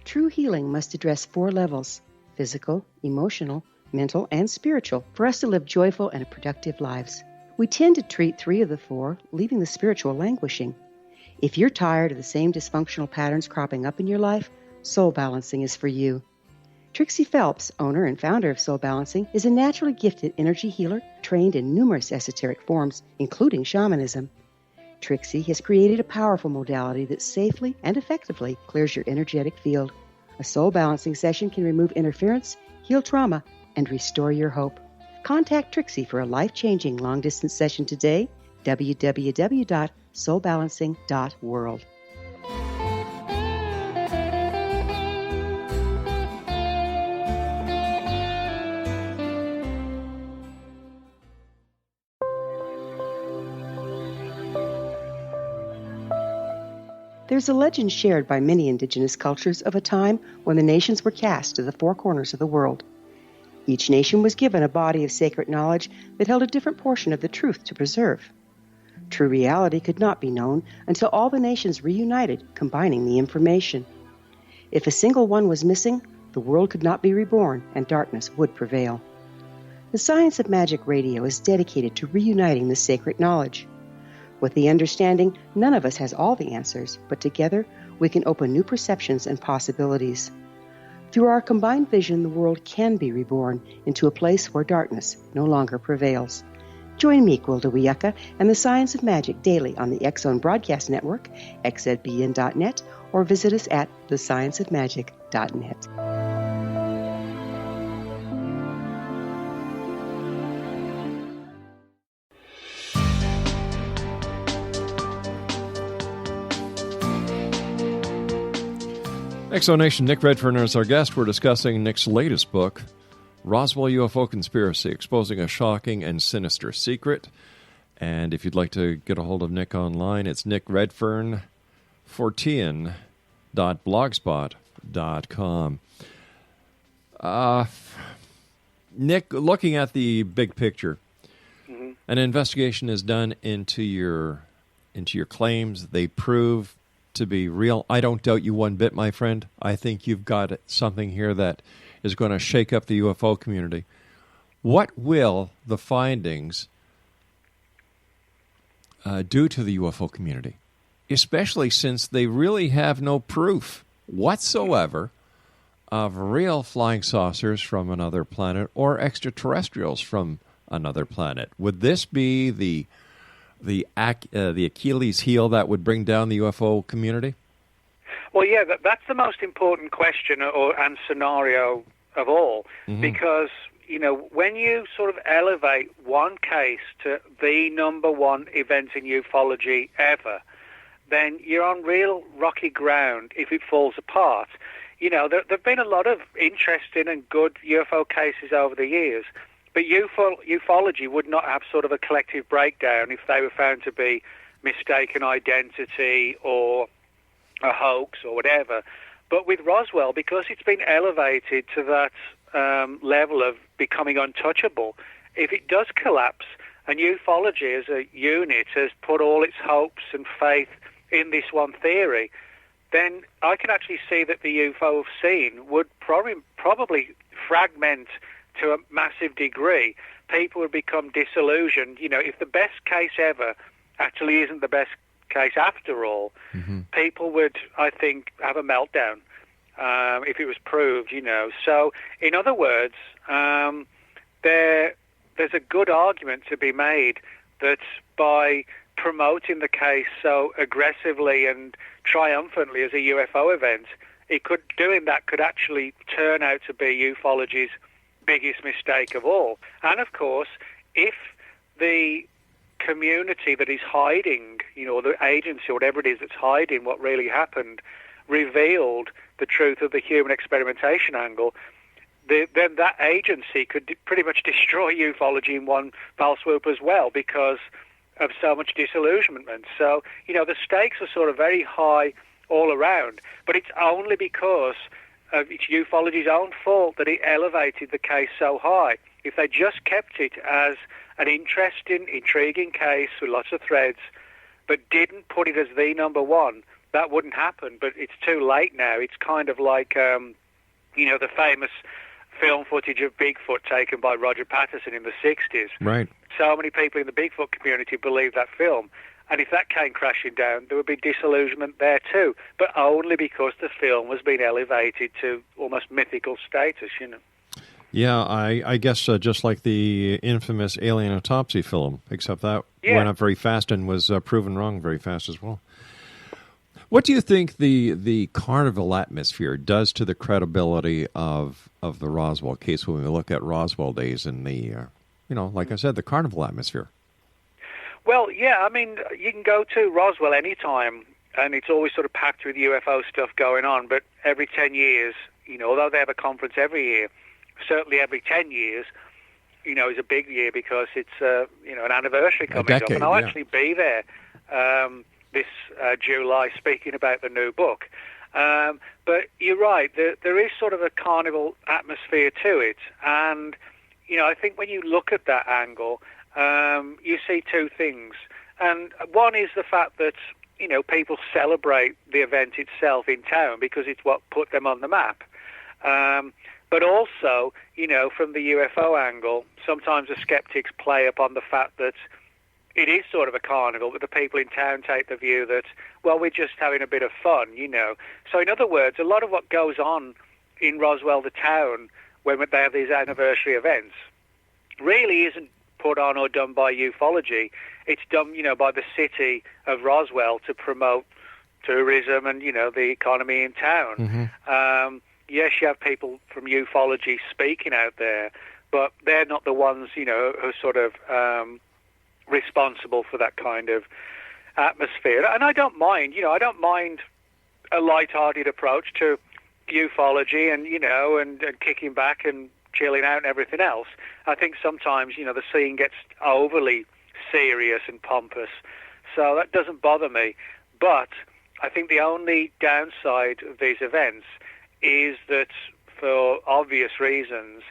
True healing must address 4 levels: physical, emotional, mental, and spiritual, for us to live joyful and productive lives. We tend to treat 3 of the 4, leaving the spiritual languishing. If you're tired of the same dysfunctional patterns cropping up in your life, Soul Balancing is for you. Trixie Phelps, owner and founder of Soul Balancing, is a naturally gifted energy healer trained in numerous esoteric forms, including shamanism. Trixie has created a powerful modality that safely and effectively clears your energetic field. A Soul Balancing session can remove interference, heal trauma, and restore your hope. Contact Trixie for a life-changing long-distance session today, www.soulbalancing.world. There's a legend shared by many indigenous cultures of a time when the nations were cast to the 4 corners of the world. Each nation was given a body of sacred knowledge that held a different portion of the truth to preserve. True reality could not be known until all the nations reunited, combining the information. If a single one was missing, the world could not be reborn and darkness would prevail. The Science of Magic Radio is dedicated to reuniting the sacred knowledge. With the understanding, none of us has all the answers, but together we can open new perceptions and possibilities. Through our combined vision, the world can be reborn into a place where darkness no longer prevails. Join me, Gwilda Wiyaka, and the Science of Magic daily on the X-Zone Broadcast Network, xzbn.net, or visit us at thescienceofmagic.net. Exonation, Nick Redfern is our guest. We're discussing Nick's latest book, Roswell UFO Conspiracy, Exposing a Shocking and Sinister Secret. And if you'd like to get a hold of Nick online, it's nickredfern14.blogspot.com. Nick, looking at the big picture, an investigation is done into your claims. They prove to be real. I don't doubt you one bit, my friend. I think you've got something here that is going to shake up the UFO community. What will the findings do to the UFO community, especially since they really have no proof whatsoever of real flying saucers from another planet or extraterrestrials from another planet? Would this be the Achilles heel that would bring down the UFO community? Well, yeah, that's the most important question and scenario of all, because, you know, when you sort of elevate one case to the number one event in ufology ever, then you're on real rocky ground if it falls apart. You know, there have been a lot of interesting and good UFO cases over the years, But ufology would not have sort of a collective breakdown if they were found to be mistaken identity or a hoax or whatever. But with Roswell, because it's been elevated to that level of becoming untouchable, if it does collapse, and ufology as a unit has put all its hopes and faith in this one theory, then I can actually see that the UFO scene would probably fragment to a massive degree. People would become disillusioned. You know, if the best case ever actually isn't the best case after all, people would, I think, have a meltdown if it was proved, you know. So, in other words, there's a good argument to be made that by promoting the case so aggressively and triumphantly as a UFO event, doing that could actually turn out to be ufology's biggest mistake of all. And of course, if the community that is hiding, you know, the agency or whatever it is that's hiding what really happened, revealed the truth of the human experimentation angle, then that agency could pretty much destroy ufology in one fell swoop as well, because of so much disillusionment. So, you know, the stakes are sort of very high all around, but it's only because of it's ufology's own fault that it elevated the case so high. If they just kept it as an interesting, intriguing case with lots of threads, but didn't put it as the number one, that wouldn't happen. But it's too late now. It's kind of like, you know, the famous film footage of Bigfoot taken by Roger Patterson in the 60s. Right. So many people in the Bigfoot community believe that film. And if that came crashing down, there would be disillusionment there too, but only because the film was being elevated to almost mythical status, you know. Yeah, I guess just like the infamous Alien Autopsy film, except that went up very fast and was proven wrong very fast as well. What do you think the carnival atmosphere does to the credibility of the Roswell case when we look at Roswell days and the, you know, like I said, the carnival atmosphere? Well, yeah, I mean, you can go to Roswell anytime, and it's always sort of packed with UFO stuff going on, but every 10 years, you know, although they have a conference every year, certainly every 10 years, you know, is a big year because it's, you know, an anniversary coming up. And I'll actually be there this July speaking about the new book. But you're right, there is sort of a carnival atmosphere to it. And, you know, I think when you look at that angle, you see two things. And one is the fact that, you know, people celebrate the event itself in town because it's what put them on the map. But also, you know, from the UFO angle, sometimes the skeptics play upon the fact that it is sort of a carnival, but the people in town take the view that, well, we're just having a bit of fun, you know. So in other words, a lot of what goes on in Roswell, the town, when they have these anniversary events, really isn't put on or done by ufology. It's done, you know, by the city of Roswell to promote tourism and, you know, the economy in town. Yes, you have people from ufology speaking out there, but they're not the ones, you know, who are sort of responsible for that kind of atmosphere. And I don't mind, you know, I don't mind a light-hearted approach to ufology and, you know, and kicking back and chilling out and everything else. I think sometimes, you know, the scene gets overly serious and pompous, so that doesn't bother me. But I think the only downside of these events is that, for obvious reasons,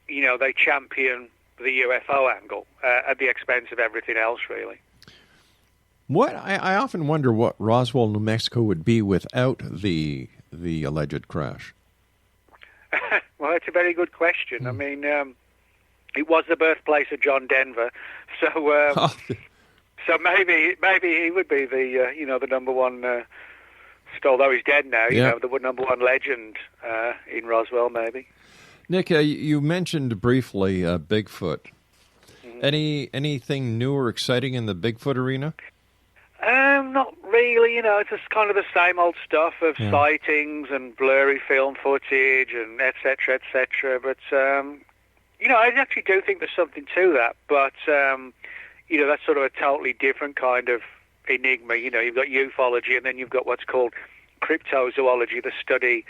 you know, they champion the UFO angle at the expense of everything else, really. What I often wonder what Roswell, New Mexico would be without the alleged crash. Well, that's a very good question. I mean, it was the birthplace of John Denver, so so maybe he would be the you know, the number one. Although he's dead now, you know, the number one legend in Roswell, maybe. Nick, you mentioned briefly Bigfoot. Anything new or exciting in the Bigfoot arena? Not really. You know, it's just kind of the same old stuff of sightings and blurry film footage and et cetera, et cetera. But, you know, I actually do think there's something to that. But, you know, that's sort of a totally different kind of enigma. You know, you've got ufology and then you've got what's called cryptozoology, the study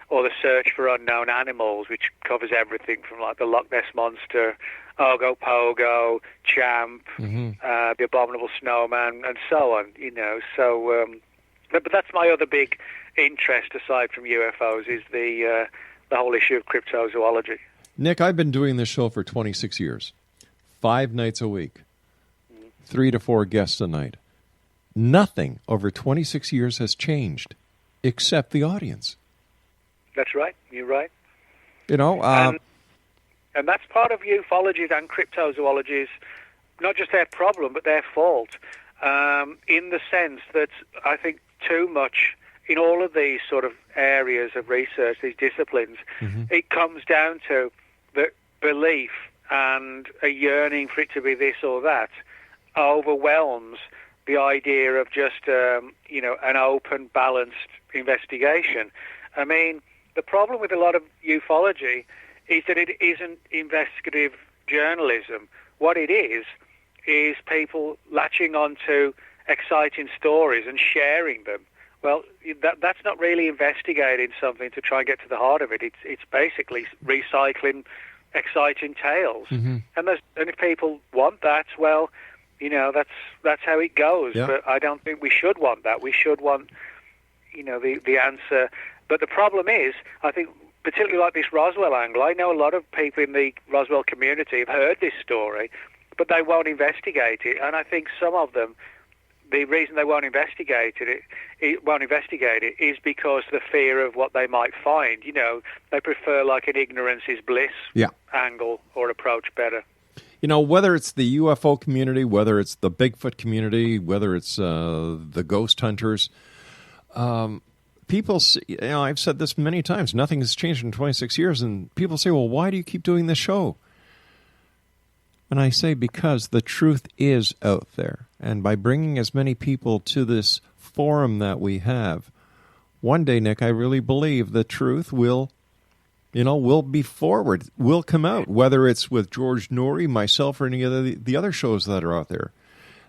or the search for unknown animals, which covers everything from like the Loch Ness Monster, Ogo Pogo, Champ, the Abominable Snowman, and so on. So but that's my other big interest aside from UFOs is the whole issue of cryptozoology. Nick, I've been doing this show for 26 years, 5 nights a week, 3 to 4 guests a night. Nothing over 26 years has changed except the audience. That's right. You're right. And that's part of ufology and cryptozoology's, not just their problem, but their fault, in the sense that I think too much in all of these sort of areas of research, these disciplines, it comes down to the belief and a yearning for it to be this or that overwhelms the idea of just, an open, balanced investigation. I mean, the problem with a lot of ufology is that it isn't investigative journalism. What it is people latching onto exciting stories and sharing them. Well, that's not really investigating something to try and get to the heart of it. It's basically recycling exciting tales. And if people want that, well, that's how it goes. Yeah. But I don't think we should want that. We should want, the answer. But the problem is, I think, particularly like this Roswell angle, I know a lot of people in the Roswell community have heard this story, but they won't investigate it. And I think some of them, the reason they won't investigate it is because the fear of what they might find. They prefer like an ignorance is bliss angle or approach better. Whether it's the UFO community, whether it's the Bigfoot community, whether it's the ghost hunters, people, I've said this many times, nothing has changed in 26 years, and people say, well, why do you keep doing this show? And I say, because the truth is out there. And by bringing as many people to this forum that we have, one day, Nick, I really believe the truth will be forward, will come out, whether it's with George Noory, myself, or any of the other shows that are out there.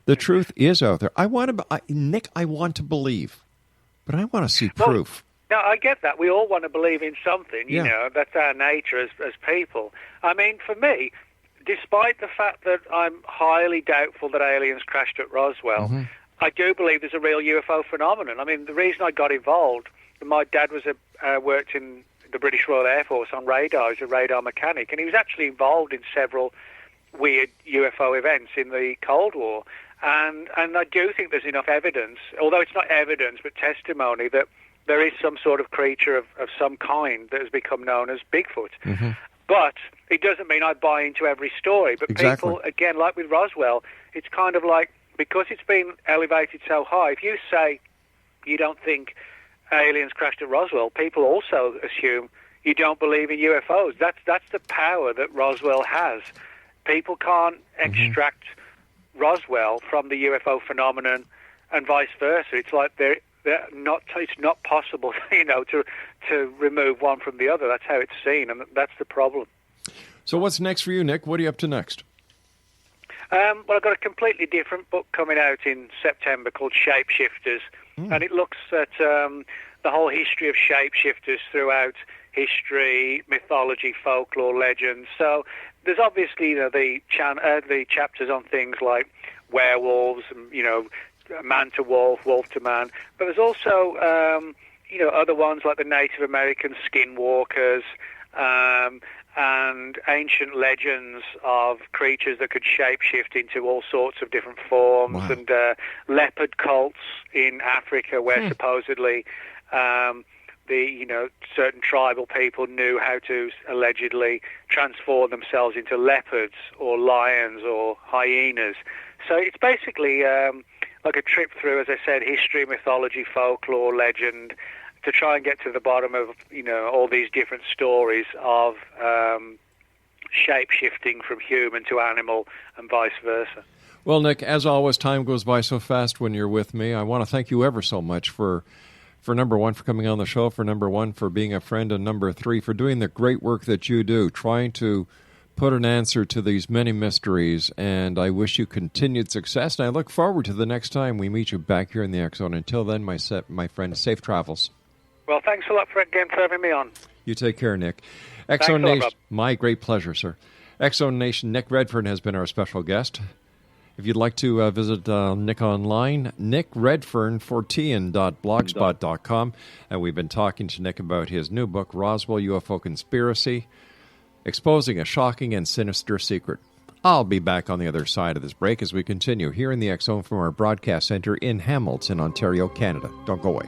The truth is out there. Nick, I want to believe, but I want to see proof. No, I get that. We all want to believe in something, that's our nature as people. I mean, for me, despite the fact that I'm highly doubtful that aliens crashed at Roswell, I do believe there's a real UFO phenomenon. I mean, the reason I got involved, my dad worked in the British Royal Air Force on radar. He was a radar mechanic, and he was actually involved in several weird UFO events in the Cold War. And I do think there's enough evidence, although it's not evidence but testimony, that there is some sort of creature of some kind that has become known as Bigfoot. But it doesn't mean I buy into every story. But people, again, like with Roswell, it's kind of like, because it's been elevated so high, if you say you don't think aliens crashed at Roswell, people also assume you don't believe in UFOs. That's the power that Roswell has. People can't extract Roswell from the UFO phenomenon and vice versa. It's like they're not. It's not possible, to remove one from the other. That's how it's seen, and that's the problem. So what's next for you, Nick? What are you up to next? Well, I've got a completely different book coming out in September called Shapeshifters, and it looks at the whole history of shapeshifters throughout history, mythology, folklore, legends. So there's obviously the chapters on things like werewolves, and, man to wolf, wolf to man, but there's also other ones like the Native American skinwalkers, and ancient legends of creatures that could shapeshift into all sorts of different forms, and leopard cults in Africa where supposedly certain tribal people knew how to allegedly transform themselves into leopards or lions or hyenas. So it's basically like a trip through, as I said, history, mythology, folklore, legend, to try and get to the bottom of, all these different stories of shape-shifting from human to animal and vice versa. Well, Nick, as always, time goes by so fast when you're with me. I want to thank you ever so much for number one, for coming on the show, for number one, for being a friend, and number three, for doing the great work that you do, trying to put an answer to these many mysteries. And I wish you continued success, and I look forward to the next time we meet you back here in the X Zone. Until then, my friend, safe travels. Well, thanks a lot again for having me on. You take care, Nick. Thanks a lot, Nation, Rob. my great pleasure, sir. X-Zone Nation, Nick Redfern has been our special guest. If you'd like to visit Nick online, nickredfern14.blogspot.com. And we've been talking to Nick about his new book, Roswell UFO Conspiracy, Exposing a Shocking and Sinister Secret. I'll be back on the other side of this break as we continue here in the X-Zone from our broadcast center in Hamilton, Ontario, Canada. Don't go away.